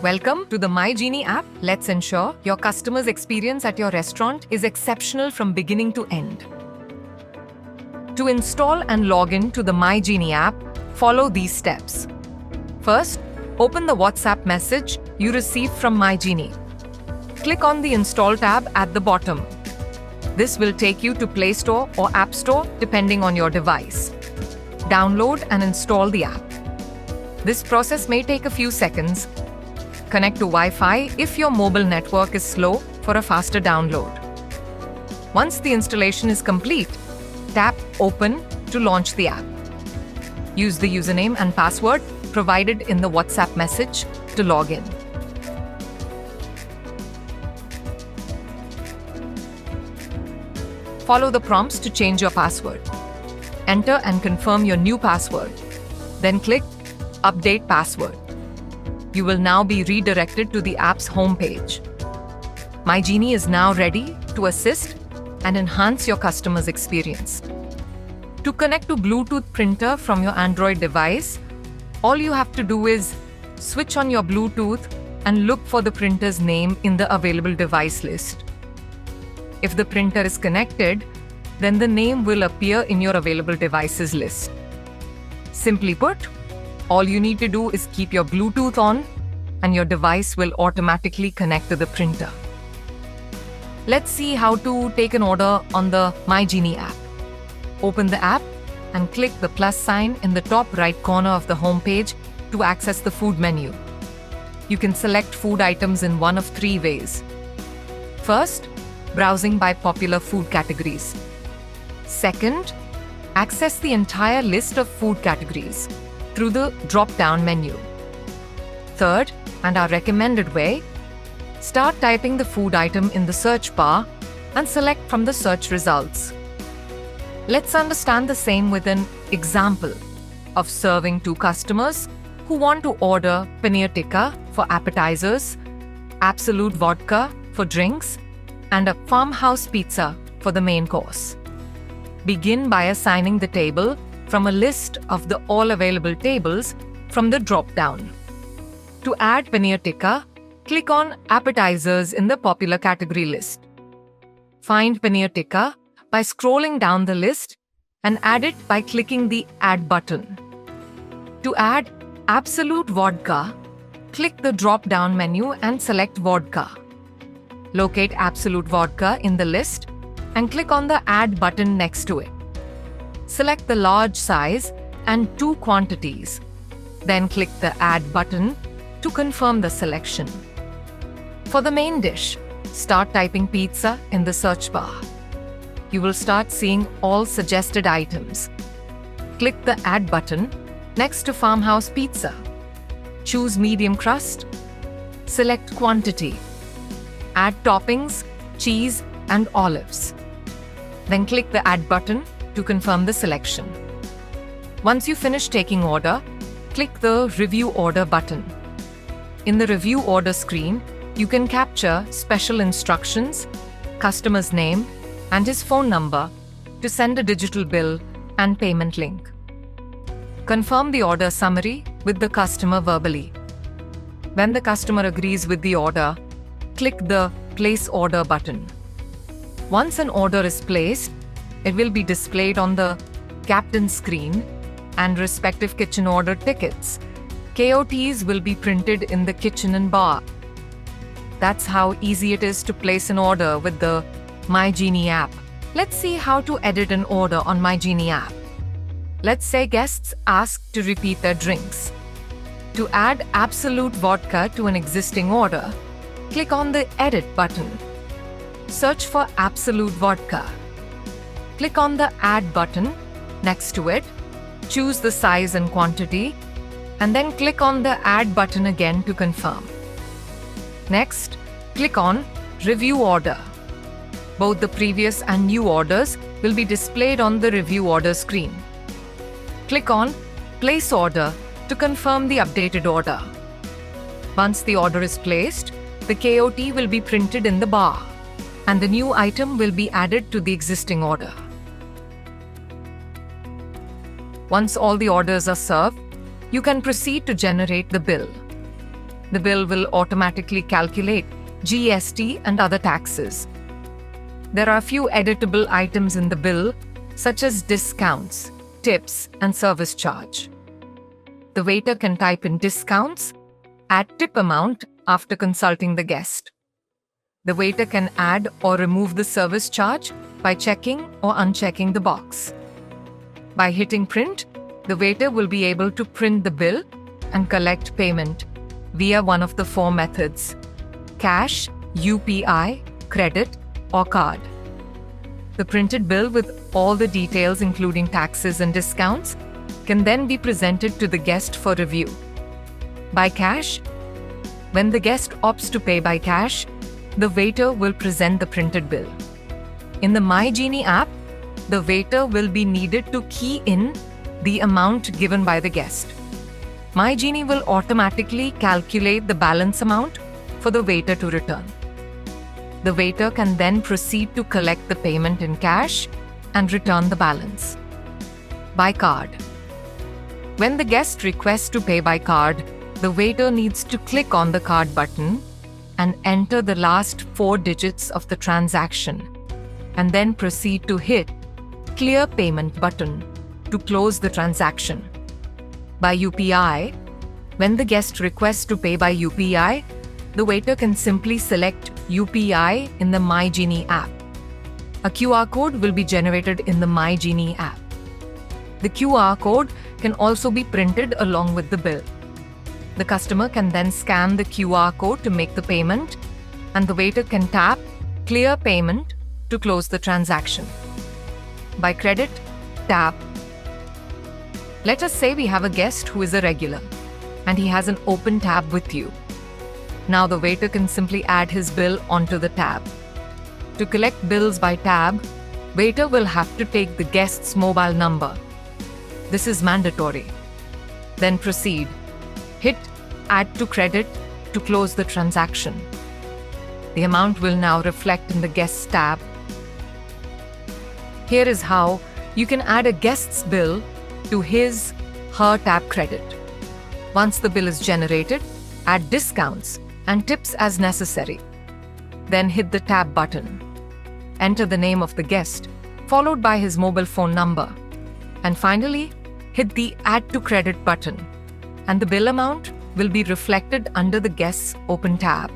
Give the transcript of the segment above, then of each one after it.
Welcome to the MyGenie app. Let's ensure your customer's experience at your restaurant is exceptional from beginning to end. To install and log in to the MyGenie app, follow these steps. First, open the WhatsApp message you received from MyGenie. Click on the Install tab at the bottom. This will take you to Play Store or App Store depending on your device. Download and install the app. This process may take a few seconds. Connect to Wi-Fi if your mobile network is slow for a faster download. Once the installation is complete, tap Open to launch the app. Use the username and password provided in the WhatsApp message to log in. Follow the prompts to change your password. Enter and confirm your new password. Then click Update Password. You will now be redirected to the app's homepage. MyGenie is now ready to assist and enhance your customer's experience. To connect to Bluetooth printer from your Android device, all you have to do is switch on your Bluetooth and look for the printer's name in the available device list. If the printer is connected, then the name will appear in your available devices list. Simply put, all you need to do is keep your Bluetooth on and your device will automatically connect to the printer. Let's see how to take an order on the MyGenie app. Open the app and click the plus sign in the top right corner of the home page to access the food menu. You can select food items in one of three ways. First, browsing by popular food categories. Second, access the entire list of food categories through the drop-down menu. Third, and our recommended way, start typing the food item in the search bar and select from the search results. Let's understand the same with an example of serving two customers who want to order paneer tikka for appetizers, absolute vodka for drinks, and a farmhouse pizza for the main course. Begin by assigning the table from a list of the all available tables from the drop-down. To add paneer tikka, click on Appetizers in the popular category list. Find paneer tikka by scrolling down the list and add it by clicking the Add button. To add absolute vodka, click the drop-down menu and select vodka. Locate absolute vodka in the list and click on the Add button next to it. Select the large size and 2 quantities. Then click the Add button to confirm the selection. For the main dish, start typing pizza in the search bar. You will start seeing all suggested items. Click the Add button next to farmhouse pizza. Choose medium crust. Select quantity. Add toppings, cheese, and olives. Then click the Add button to confirm the selection. Once you finish taking order, click the Review Order button. In the Review Order screen, you can capture special instructions, customer's name, and his phone number to send a digital bill and payment link. Confirm the order summary with the customer verbally. When the customer agrees with the order, click the Place Order button. Once an order is placed, it will be displayed on the captain screen and respective kitchen order tickets. KOTs will be printed in the kitchen and bar. That's how easy it is to place an order with the MyGenie app. Let's see how to edit an order on MyGenie app. Let's say guests ask to repeat their drinks. To add absolute vodka to an existing order, click on the Edit button. Search for absolute vodka. Click on the Add button next to it, choose the size and quantity, and then click on the Add button again to confirm. Next, click on Review Order. Both the previous and new orders will be displayed on the Review Order screen. Click on Place Order to confirm the updated order. Once the order is placed, the KOT will be printed in the bar, and the new item will be added to the existing order. Once all the orders are served, you can proceed to generate the bill. The bill will automatically calculate GST and other taxes. There are a few editable items in the bill, such as discounts, tips, and service charge. The waiter can type in discounts, add tip amount after consulting the guest. The waiter can add or remove the service charge by checking or unchecking the box. By hitting print, the waiter will be able to print the bill and collect payment via one of the 4 methods: cash, UPI, credit, or card. The printed bill with all the details, including taxes and discounts, can then be presented to the guest for review. By cash, when the guest opts to pay by cash, the waiter will present the printed bill. In the MyGenie app, the waiter will be needed to key in the amount given by the guest. MyGenie will automatically calculate the balance amount for the waiter to return. The waiter can then proceed to collect the payment in cash and return the balance. By card. When the guest requests to pay by card, the waiter needs to click on the card button and enter the last 4 digits of the transaction, and then proceed to hit Clear Payment button to close the transaction. By UPI, when the guest requests to pay by UPI, the waiter can simply select UPI in the MyGenie app. A QR code will be generated in the MyGenie app. The QR code can also be printed along with the bill. The customer can then scan the QR code to make the payment, and the waiter can tap Clear Payment to close the transaction. By credit, tap. Let us say we have a guest who is a regular, and he has an open tab with you. Now the waiter can simply add his bill onto the tab. To collect bills by tab, waiter will have to take the guest's mobile number. This is mandatory. Then proceed. Hit Add to Credit to close the transaction. The amount will now reflect in the Guests tab. Here is how you can add a guest's bill to his/her tab credit. Once the bill is generated, add discounts and tips as necessary. Then hit the tab button. Enter the name of the guest, followed by his mobile phone number. And finally, hit the Add to Credit button, and the bill amount will be reflected under the guest's open tab.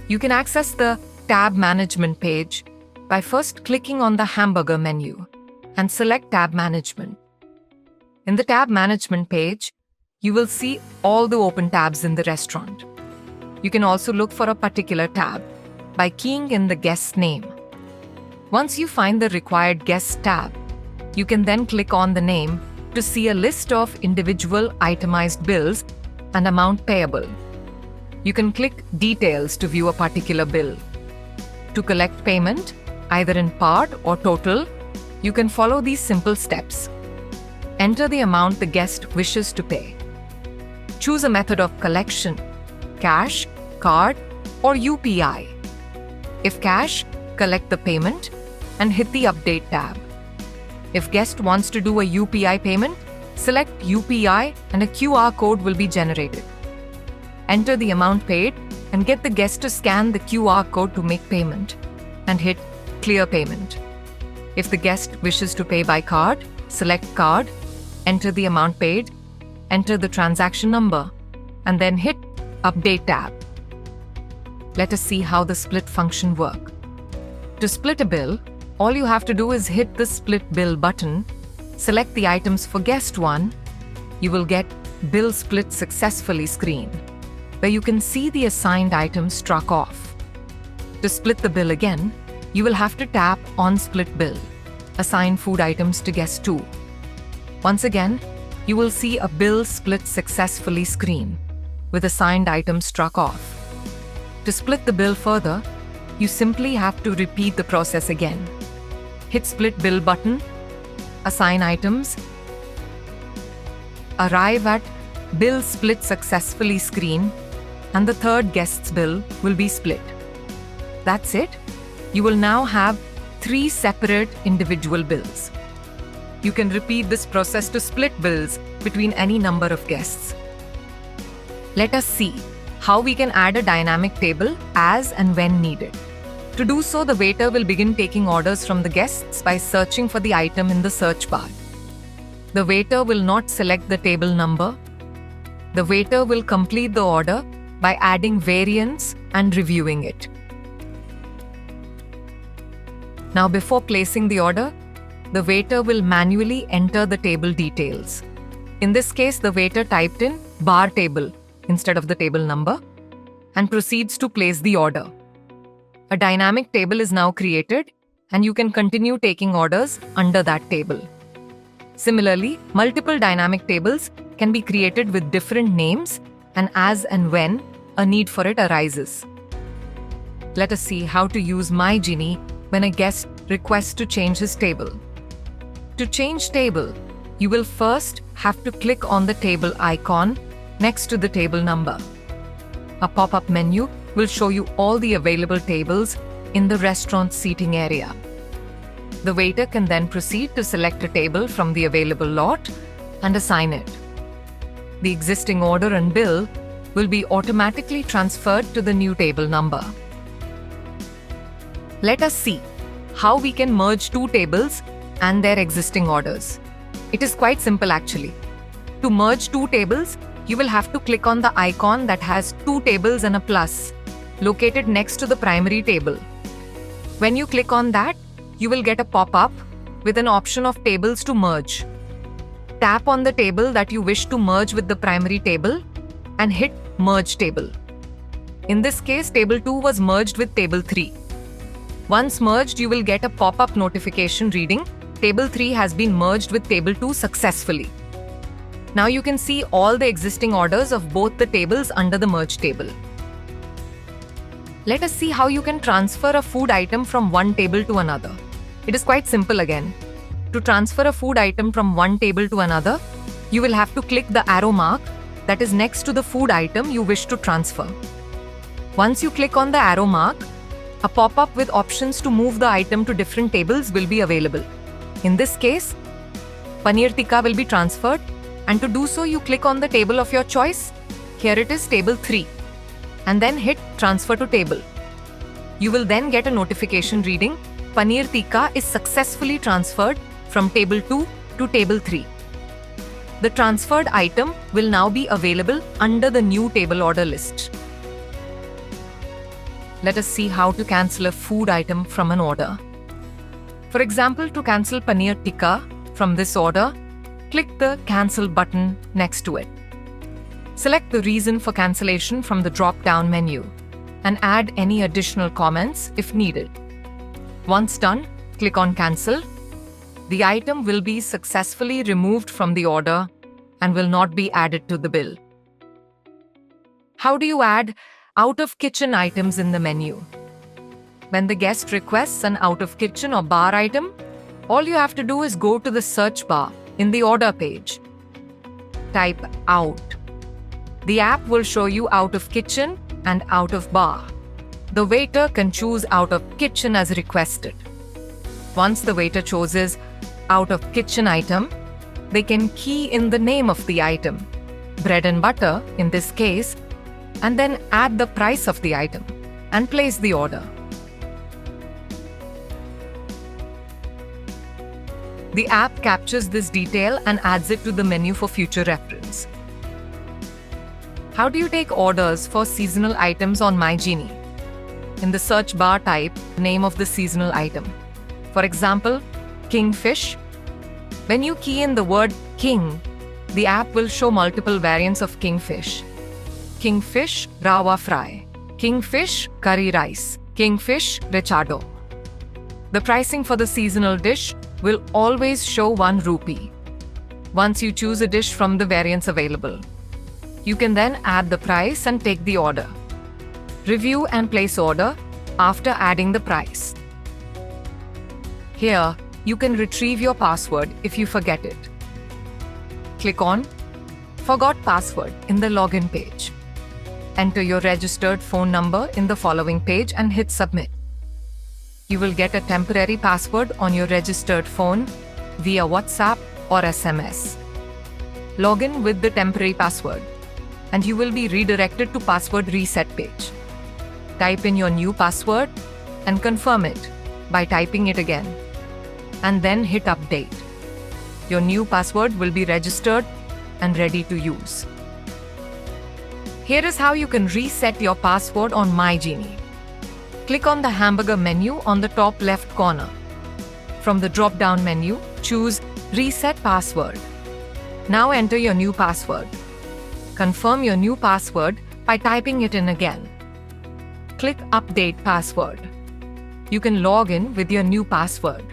You can access the tab management page by first clicking on the hamburger menu and select Tab Management. In the tab management page, you will see all the open tabs in the restaurant. You can also look for a particular tab by keying in the guest's name. Once you find the required guest tab, you can then click on the name to see a list of individual itemized bills and amount payable. You can click Details to view a particular bill. To collect payment, either in part or total, you can follow these simple steps. Enter the amount the guest wishes to pay. Choose a method of collection: cash, card, or UPI. If cash, collect the payment and hit the Update tab. If guest wants to do a UPI payment, select UPI and a QR code will be generated. Enter the amount paid and get the guest to scan the QR code to make payment and hit Clear Payment. If the guest wishes to pay by card, select Card, enter the amount paid, enter the transaction number, and then hit Update tab. Let us see how the split function works. To split a bill, all you have to do is hit the Split Bill button, select the items for Guest 1. You will get Bill Split Successfully screen, where you can see the assigned items struck off. To split the bill again, you will have to tap on Split Bill, assign food items to Guest 2. Once again, you will see a Bill Split Successfully screen with assigned items struck off. To split the bill further, you simply have to repeat the process again. Hit Split Bill button, assign items, arrive at Bill Split Successfully screen, and the third guest's bill will be split. That's it. You will now have 3 separate individual bills. You can repeat this process to split bills between any number of guests. Let us see how we can add a dynamic table as and when needed. To do so, the waiter will begin taking orders from the guests by searching for the item in the search bar. The waiter will not select the table number. The waiter will complete the order by adding variants and reviewing it. Now, before placing the order, the waiter will manually enter the table details. In this case, the waiter typed in bar table instead of the table number and proceeds to place the order. A dynamic table is now created and you can continue taking orders under that table. Similarly, multiple dynamic tables can be created with different names and as and when a need for it arises. Let us see how to use MyGenie when a guest requests to change his table. To change table, you will first have to click on the table icon next to the table number. A pop-up menu will show you all the available tables in the restaurant seating area. The waiter can then proceed to select a table from the available lot and assign it. The existing order and bill will be automatically transferred to the new table number. Let us see how we can merge two tables and their existing orders. It is quite simple actually. To merge two tables, you will have to click on the icon that has two tables and a plus located next to the primary table. When you click on that, you will get a pop-up with an option of tables to merge. Tap on the table that you wish to merge with the primary table and hit Merge Table. In this case, Table 2 was merged with Table 3. Once merged, you will get a pop-up notification reading, Table 3 has been merged with Table 2 successfully. Now you can see all the existing orders of both the tables under the merge table. Let us see how you can transfer a food item from one table to another. It is quite simple again. To transfer a food item from one table to another, you will have to click the arrow mark that is next to the food item you wish to transfer. Once you click on the arrow mark, a pop-up with options to move the item to different tables will be available. In this case, Paneer Tikka will be transferred, and to do so, you click on the table of your choice. Here it is Table 3, and then hit Transfer to Table. You will then get a notification reading, Paneer Tikka is successfully transferred from Table 2 to Table 3. The transferred item will now be available under the new table order list. Let us see how to cancel a food item from an order. For example, to cancel Paneer Tikka from this order, click the Cancel button next to it. Select the reason for cancellation from the drop-down menu and add any additional comments if needed. Once done, click on Cancel. The item will be successfully removed from the order and will not be added to the bill. How do you add out-of-kitchen items in the menu? When the guest requests an out-of-kitchen or bar item, all you have to do is go to the search bar in the order page. Type out. The app will show you out-of-kitchen and out-of-bar. The waiter can choose out-of-kitchen as requested. Once the waiter chooses out-of-kitchen item, they can key in the name of the item, bread and butter in this case, and then add the price of the item and place the order. The app captures this detail and adds it to the menu for future reference. How do you take orders for seasonal items on MyGenie? In the search bar, type the name of the seasonal item. For example, kingfish. When you key in the word king, the app will show multiple variants of kingfish. Kingfish rawa fry, kingfish curry rice, kingfish rechado. The pricing for the seasonal dish will always show 1 rupee. Once you choose a dish from the variants available, you can then add the price and take the order. Review and place order after adding the price. Here, you can retrieve your password if you forget it. Click on Forgot Password in the login page. Enter your registered phone number in the following page and hit Submit. You will get a temporary password on your registered phone via WhatsApp or SMS. Log in with the temporary password. and you will be redirected to password reset page. Type in your new password and confirm it by typing it again, and then hit update. Your new password will be registered and ready to use. Here is how you can reset your password on MyGenie. Click on the hamburger menu on the top left corner. From the drop-down menu, choose Reset Password. Now enter your new password. Confirm your new password by typing it in again. Click Update Password. You can log in with your new password.